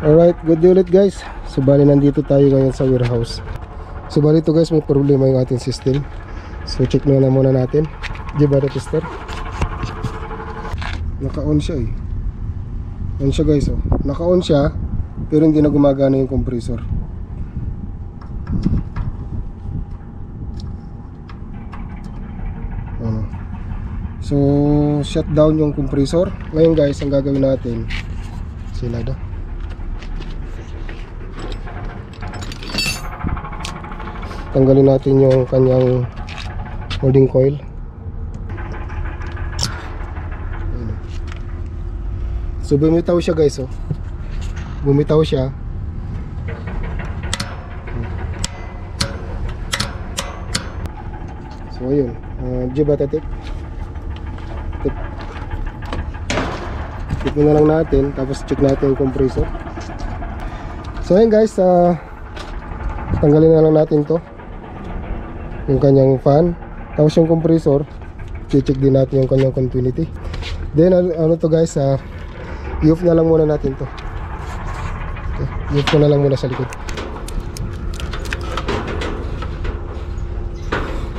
Alright, good day ulit guys. So bali nandito tayo ngayon sa warehouse. So bali to guys, may problema yung ating system. So check muna natin. Diba the tester? Naka-on siya eh. On siya guys oh. Naka-on siya pero hindi na gumagana yung compressor. Ano? So shut down yung compressor. Ngayon guys, ang gagawin natin, sila daw. Tanggalin natin yung kanyang holding coil. So bumitaw siya guys oh. Bumitaw siya. So ayun, diba tip na lang natin, tapos check natin yung compressor. So ayun guys, tanggalin na lang natin to, yung kanyang fan, tapos yung compressor check din natin yung kanyang continuity. Then ano to guys, i-off na lang muna natin to. Okay, i-off ko na lang muna sa likod.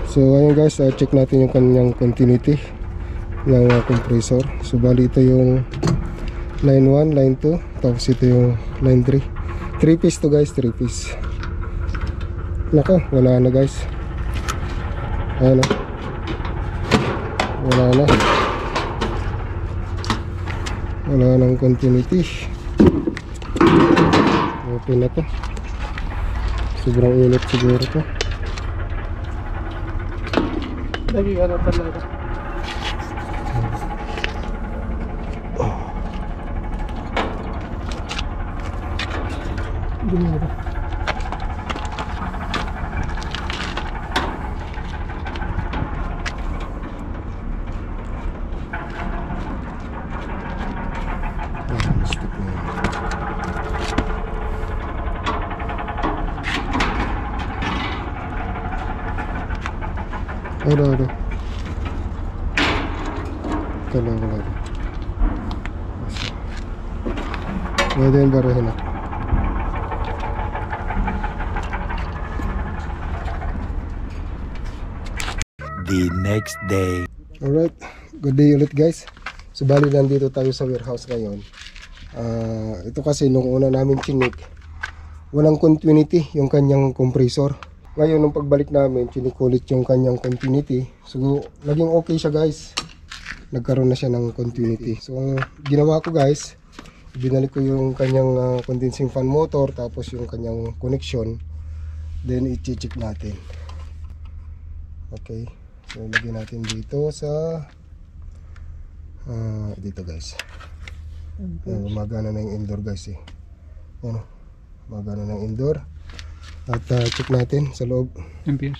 So ayun guys, check natin yung kanyang continuity ng compressor. So bali ito yung line 1, line 2, tapos ito yung line 3. 3 piece to guys, 3 piece. Nako, wala na guys. Ayan o, wala na. Wala nang continuity. Open na to. Sobrang init siguro to. Lagi ka na talaga. Gumira. Ada. Wala. Pwede yung barahin na. The next day. Alright, good day ulit guys. So bali nandito tayo sa warehouse ngayon. Ito kasi nung una namin chinik, walang continuity yung kanyang compressor. Ngayon nung pagbalik namin, chinikulit yung kanyang continuity. So naging okay siya guys. Nagkaroon na siya ng continuity. So ang ginawa ko guys, binalik ko yung kanyang condensing fan motor, tapos yung kanyang connection. Then i-check natin. Okay. So lagyan natin dito sa dito guys. Magana na yung indoor guys eh. Ano? Magana na yung indoor. At check natin sa loob. Amperes.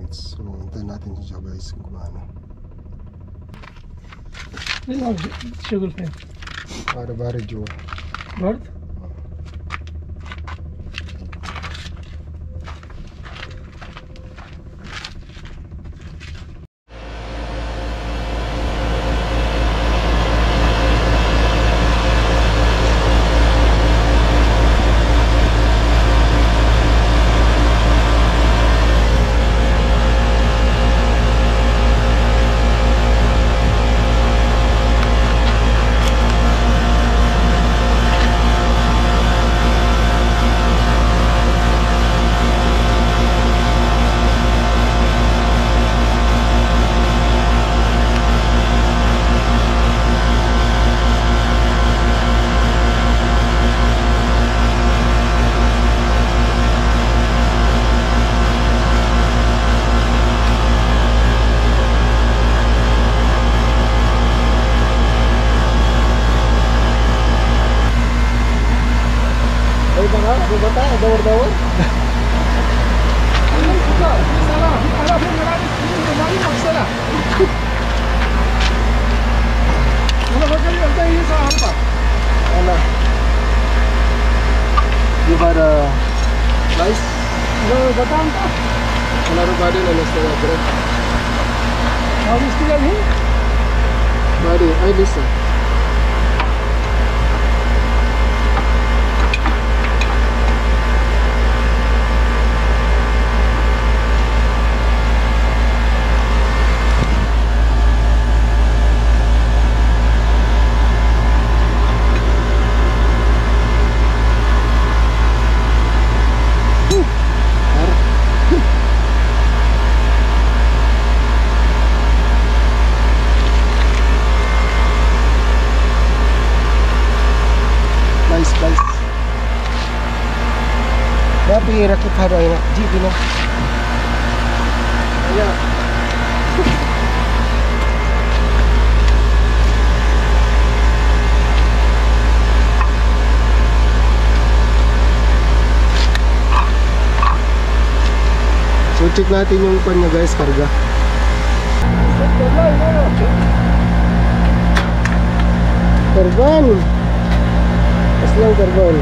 Minutes. So hintayin natin siya guys kung gumana. Ayun, sugar fan. Para jo. Bart? Dawar-dawar. Diba guys? Wala rin ba din na nasta na bread? Habis tinggal ni? Buddy, ay listen. Nice. Tapi rakit ada yang jeep ini. Ya. So check natin yung pan niya guys, karga. Karban. Aslang karban.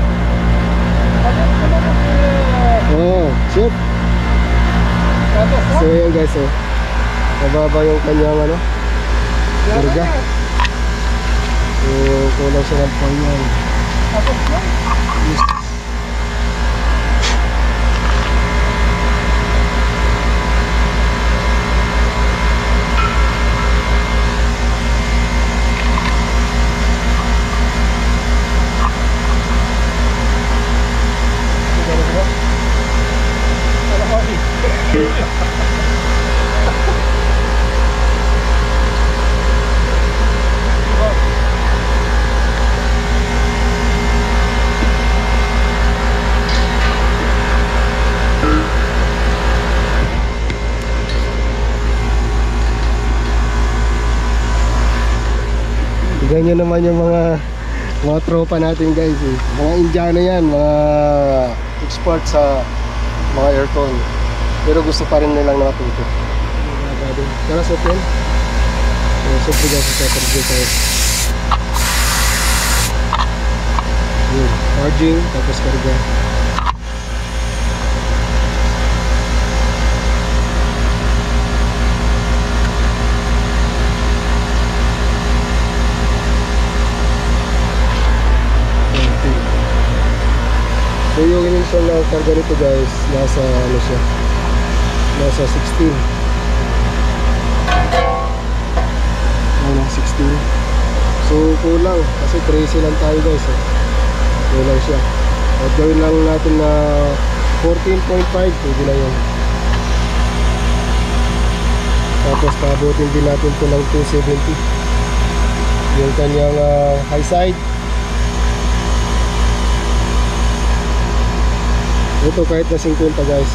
Oh, shit. So yun guys, oh. Mababa yung kanyang ano, karga. So kulang siya ng panyan. Yes. Ganyan naman yung mga tropa natin guys eh. Mga Indiano yan, mga expert sa mga aircon. Pero gusto pa rin nilang natuto. Kaya sa open. So bigas sa target tayo. Yun, charging tapos karga. So yung initial na karga nito guys, nasa ano siya, nasa 16. Ano, 16. So kulang, kasi 13 lang tayo guys eh. Kulang siya. At gawin lang natin na 14.5, pwede na yun. Tapos pabutin din natin ito ng 270. Yung kanyang high side. Ito kahit na 50 guys.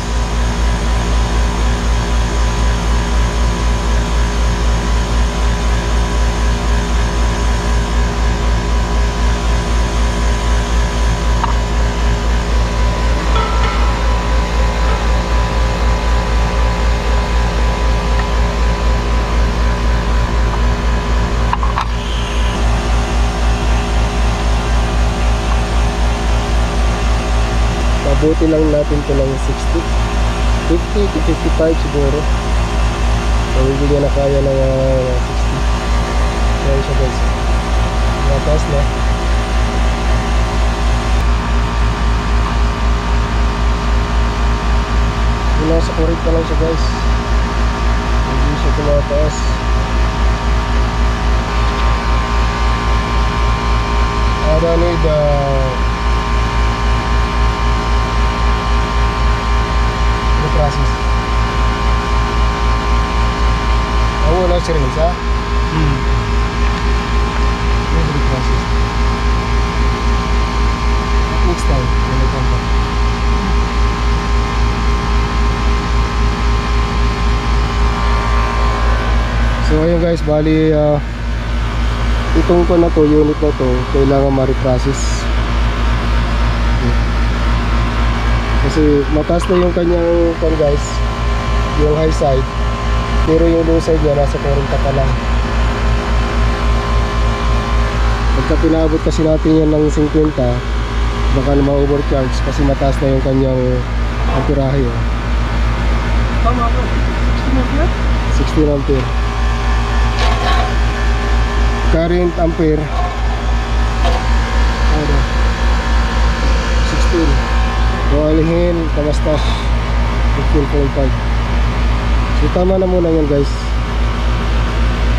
Buti lang natin ito ng 60, 50 to 55 siguro. So hindi niya na kaya ng 60. Kaya siya guys, mataas na. Nasa kurit pa lang siya guys, hindi siya tumataas. I don't need process. Wala siya rin sa process. Next time so ayun guys, bali itong ko na to, unit na to, kailangan ma-reprocess kasi mataas na yung kanyang pan guys, yung high side, pero yung low side niya nasa 40 pa lang. Pagka pinabot kasi natin yan ng 50, baka na ma-overcharge kasi mataas na yung kanyang amperahe. Tama ako. 16 ampere? 16 ampere. current ampere ano 16, Royal Kamastas 15.5. So tama na muna yun guys.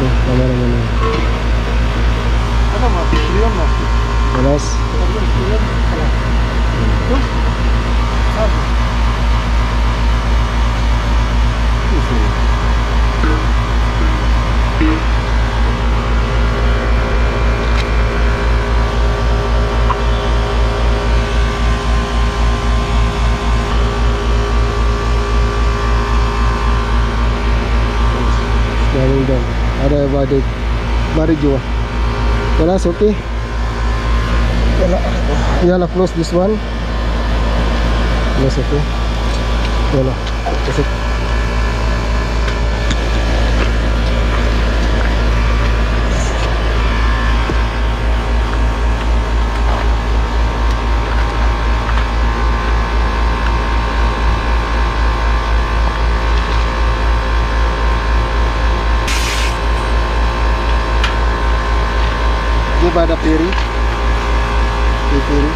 Okay, tama na muna yun. Ano mo? Bilyon mo. Balas. Bilyon. Going down. Ada body jua. Balas okay. Yala close this one. Close okay. Yala. That's it. Give ada piri. Piri.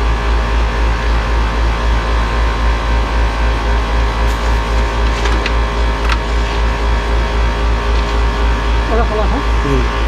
Wala, ha?